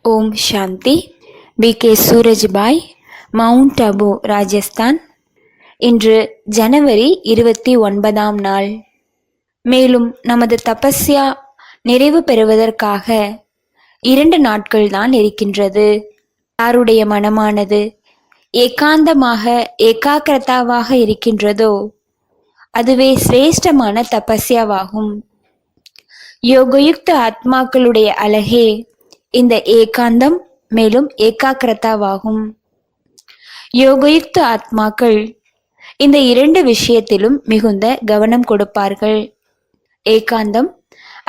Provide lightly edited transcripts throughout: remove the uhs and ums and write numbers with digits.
ஓம் சாந்தி. B.K. Surajbhai, mount Abu, Rajasthan. இன்று ஜனவரி 29ஆம் நாள். மேலும் நமது தபஸ்யா நிறைவு பெறுவதற்காக 2 நாட்கள் தான் இருக்கின்றது. யாருடைய மனமானது ஏகாந்தமாக ஏகாக்கிரதாவாக இருக்கின்றதோ அதுவே சிரேஷ்டமான தபஸ்யாவாகும். யோகயுக்த ஆத்மாக்களுடைய அழகே இந்த ஏகாந்தம் மேலும் ஏகாக்கிரதாவாகும். யோகயுக்த ஆத்மாக்கள் இந்த 2 விஷயத்திலும் மிகுந்த கவனம் கொடுப்பார்கள். ஏகாந்தம்,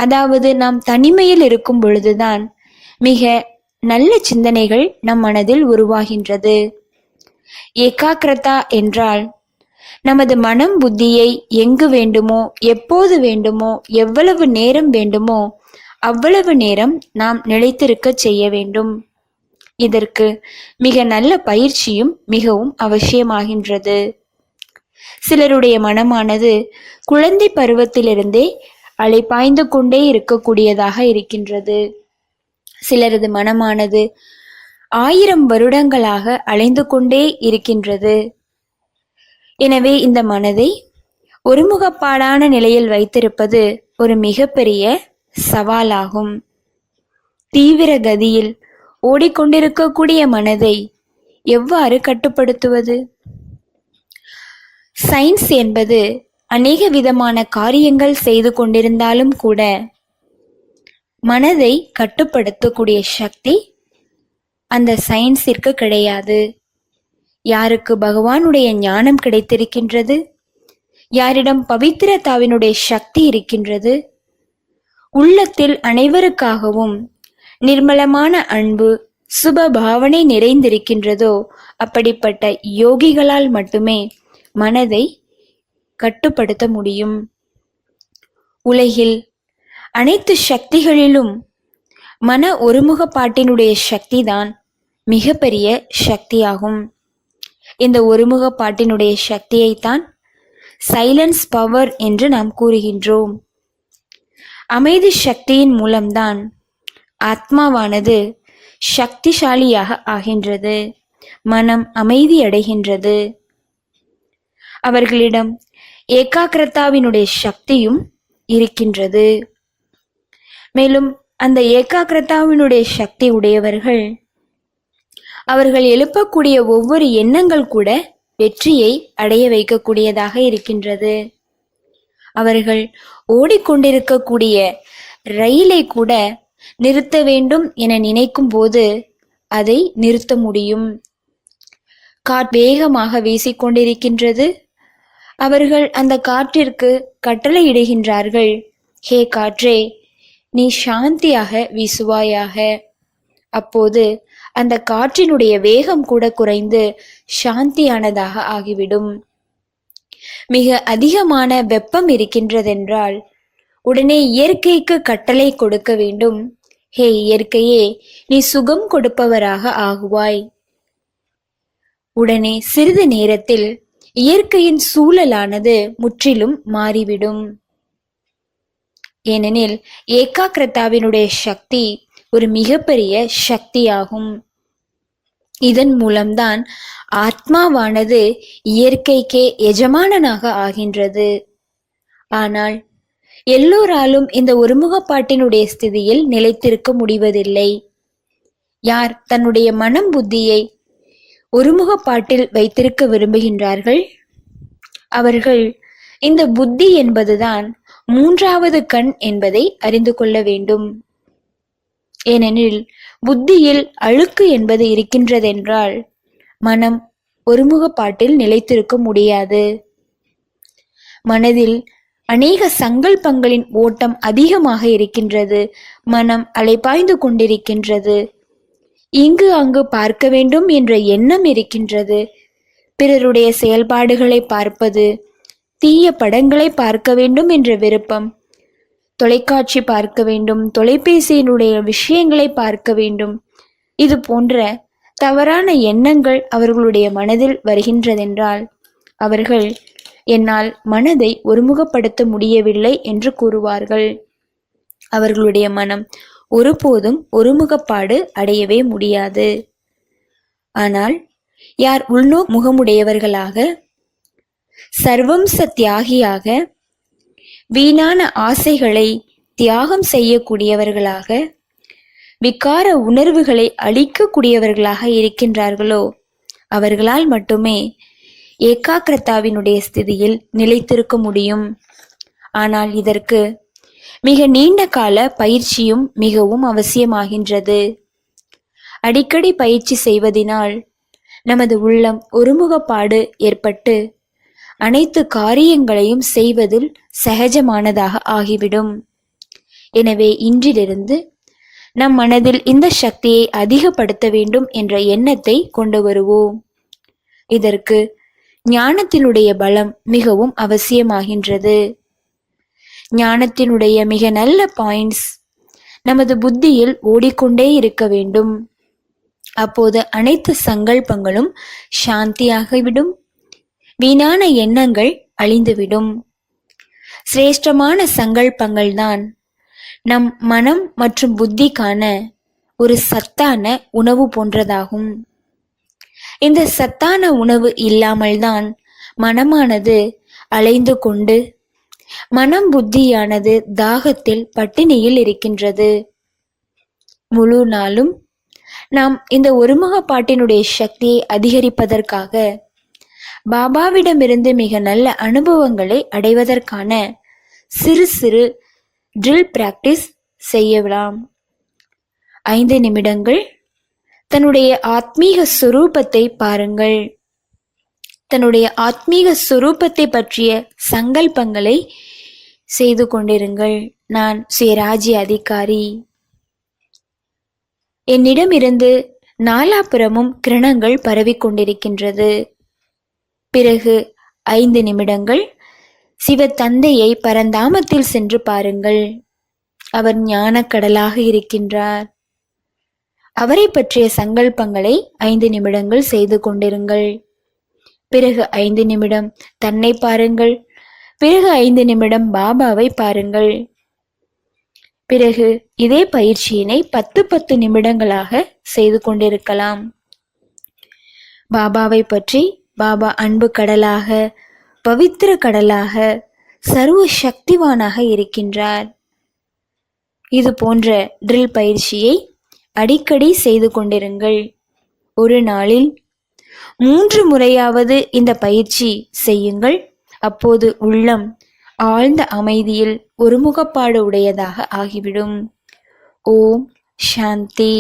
அதாவது நாம் தனிமையில் இருக்கும் பொழுதுதான் மிக நல்ல சிந்தனைகள் நம் மனதில் உருவாகின்றது. ஏகாக்கிரதா என்றால் நமது மனம் புத்தியை எங்கு வேண்டுமோ, எப்போது வேண்டுமோ, எவ்வளவு நேரம் வேண்டுமோ அவ்வளவு நேரம் நாம் நிலைத்திருக்க செய்ய வேண்டும். இதற்கு மிக நல்ல பயிற்சியும் மிகவும் அவசியமாகின்றது. சிலருடைய மனமானது குழந்தை பருவத்திலிருந்தே அலைபாய்ந்து கொண்டே இருக்கக்கூடியதாக இருக்கின்றது. சிலரது மனமானது 1000 வருடங்களாக அலைந்து கொண்டே இருக்கின்றது. எனவே இந்த மனதை ஒருமுகப்பாடான நிலையில் வைத்திருப்பது ஒரு மிகப்பெரிய சவாலாகும். தீவிர கதியில் ஓடிக்கொண்டிருக்கக்கூடிய மனதை எவ்வாறு கட்டுப்படுத்துவது? சயின்ஸ் என்பது அநேக விதமான காரியங்கள் செய்து கொண்டிருந்தாலும் கூட மனதை கட்டுப்படுத்தக்கூடிய சக்தி அந்த சயின்ஸிற்கு கிடையாது. யாருக்கு பகவானுடைய ஞானம் கிடைத்திருக்கின்றது, யாரிடம் பவித்திரதாவினுடைய சக்தி இருக்கின்றது, உள்ளத்தில் அனைவருக்காகவும் நிர்மலமான அன்பு சுப பாவனை நிறைந்திருக்கின்றதோ அப்படிப்பட்ட யோகிகளால் மட்டுமே மனதை கட்டுப்படுத்த முடியும். உலகில் அனைத்து சக்திகளிலும் மன ஒருமுகப்பாட்டினுடைய சக்திதான் மிகப்பெரிய சக்தியாகும். இந்த ஒருமுகப்பாட்டினுடைய சக்தியைத்தான் சைலன்ஸ் பவர் என்று நாம் கூறுகின்றோம். அமைதி சக்தியின் மூலம்தான் ஆத்மாவானது சக்திசாலியாக ஆகின்றது, மனம் அமைதி அடைகின்றது. அவர்களிடம் ஏகாக்கிரதாவினுடைய சக்தியும் இருக்கின்றது. மேலும் அந்த ஏகாக்கிரதாவினுடைய சக்தி உடையவர்கள் அவர்கள் எழுப்பக்கூடிய ஒவ்வொரு எண்ணங்கள் கூட வெற்றியை அடைய வைக்கக்கூடியதாக இருக்கின்றது. அவர்கள் ஓடிக்கொண்டிருக்கக்கூடிய ரயிலை கூட நிறுத்த வேண்டும் என நினைக்கும் போது அதை நிறுத்த முடியும். காற்று வேகமாக வீசிக்கொண்டிருக்கின்றது. அவர்கள் அந்த காற்றிற்கு கட்டளையிடுகின்றார்கள், ஹே காற்றே, நீ சாந்தியாக வீசுவாயாக. அப்போது அந்த காற்றினுடைய வேகம் கூட குறைந்து சாந்தியானதாக ஆகிவிடும். மிக அதிகமான வெப்பம் இருக்கின்றதென்றால் உடனே இயற்கைக்கு கட்டளை கொடுக்க வேண்டும், ஹே இயற்கையே, நீ சுகம் கொடுப்பவராக ஆகுவாய். உடனே சிறிது நேரத்தில் இயற்கையின் சூழலானது முற்றிலும் மாறிவிடும். ஏனெனில் ஏகாக்கிரதாவினுடைய சக்தி ஒரு மிகப்பெரிய சக்தியாகும். இதன் மூலம்தான் ஆத்மாவானது இயற்கைக்கே எஜமானனாக ஆகின்றது. ஆனால் எல்லோராலும் இந்த ஒருமுகப்பாட்டினுடைய ஸ்திதியில் நிலைத்திருக்க முடிவதில்லை. யார் தன்னுடைய மனம் புத்தியை ஒருமுகப்பாட்டில் வைத்திருக்க விரும்புகின்றார்கள், அவர்கள் இந்த புத்தி என்பதுதான் 3வது கண் என்பதை அறிந்து கொள்ள வேண்டும். ஏனெனில் புத்தியில் அழுக்கு என்பது இருக்கின்றதென்றால் மனம் ஒருமுகப்பாட்டில் நிலைத்திருக்க முடியாது. மனதில் அநேக சங்கல்பங்களின் ஓட்டம் அதிகமாக இருக்கின்றது. மனம் அலைபாய்ந்து கொண்டிருக்கின்றது. இங்கு அங்கு பார்க்க வேண்டும் என்ற எண்ணம் இருக்கின்றது. பிறருடைய செயல்பாடுகளை பார்ப்பது, தீய படங்களை பார்க்க வேண்டும் என்ற விருப்பம், தொலைக்காட்சி பார்க்க வேண்டும், தொலைபேசியினுடைய விஷயங்களை பார்க்க வேண்டும், இது போன்ற தவறான எண்ணங்கள் அவர்களுடைய மனதில் வருகின்றதென்றால் அவர்கள் என்னால் மனதை ஒருமுகப்படுத்த முடியவில்லை என்று கூறுவார்கள். அவர்களுடைய மனம் ஒருபோதும் ஒருமுகப்பாடு அடையவே முடியாது. ஆனால் யார் முகமுடையவர்களாக, சர்வம்ச தியாகியாக, வீணான ஆசைகளை தியாகம் செய்யக்கூடியவர்களாக, விகார உணர்வுகளை அழிக்கக்கூடியவர்களாக இருக்கின்றார்களோ அவர்களால் மட்டுமே ஏகாக்கிரதாவினுடைய ஸ்திதியில் நிலைத்திருக்க முடியும். ஆனால் இதற்கு மிக நீண்ட கால பயிற்சியும் மிகவும் அவசியமாகின்றது. அடிக்கடி பயிற்சி செய்வதினால் நமது உள்ளம் ஒருமுகப்பாடு ஏற்பட்டு அனைத்து காரியங்களையும் செய்வதில் சகஜமானதாக ஆகிவிடும். எனவே இன்றிலிருந்து நம் மனதில் இந்த சக்தியை அதிகப்படுத்த வேண்டும் என்ற எண்ணத்தை கொண்டு வருவோம். இதற்கு ஞானத்தினுடைய பலம் மிகவும் அவசியமாகின்றது. ஞானத்தினுடைய மிக நல்ல பாயிண்ட்ஸ் நமது புத்தியில் ஓடிக்கொண்டே இருக்க வேண்டும். அப்போது அனைத்து சங்கல்பங்களும் சாந்தியாகிவிடும், வீணான எண்ணங்கள் அழிந்துவிடும். சிரேஷ்டமான சங்கல்பங்கள் தான் நம் மனம் மற்றும் புத்திக்கான ஒரு சத்தான உணவு போன்றதாகும். இந்த சத்தான உணவு இல்லாமல் தான் மனமானது அலைந்து கொண்டு, மனம் புத்தியானது தாகத்தில் பட்டினியில் இருக்கின்றது. முழு நாளும் நாம் இந்த ஒருமுகப்பாட்டினுடைய சக்தியை அதிகரிப்பதற்காக பாபாவிடமிருந்து மிக நல்ல அனுபவங்களை அடைவதற்கான சிறு சிறு ட்ரில் பிராக்டிஸ் செய்யலாம். 5 நிமிடங்கள் தன்னுடைய ஆத்மீக சுரூபத்தை பாருங்கள். தன்னுடைய ஆத்மீக சுரூபத்தை பற்றிய சங்கல்பங்களை செய்து கொண்டிருங்கள். நான் சுயராஜ்ய அதிகாரி. என்னிடமிருந்து நாலாபுறமும் கிரணங்கள் பரவிக்கொண்டிருக்கின்றது. பிறகு 5 நிமிடங்கள் சிவ தந்தையை பரந்தாமத்தில் சென்று பாருங்கள். அவர் ஞானக்கடலாக இருக்கின்றார். அவரை பற்றிய சங்கல்பங்களை 5 நிமிடங்கள் செய்து கொண்டிருங்கள். பிறகு 5 நிமிடம் தன்னை பாருங்கள். பிறகு 5 நிமிடம் பாபாவை பாருங்கள். பிறகு இதே பயிற்சியினை 10 நிமிடங்களாக செய்து கொண்டிருக்கலாம். பாபாவை பற்றி, பாபா அன்பு கடலாக, பவித்திர கடலாக, சர்வ சக்திவானாக இருக்கின்றார். இது போன்ற ட்ரில் பயிற்சியை அடிக்கடி செய்து கொண்டிருங்கள். ஒரு நாளில் 3 முறையாவது இந்த பயிற்சி செய்யுங்கள். அப்போது உள்ளம் ஆழ்ந்த அமைதியில் ஒருமுகப்பாடு உடையதாக ஆகிவிடும். ஓம் சாந்தி.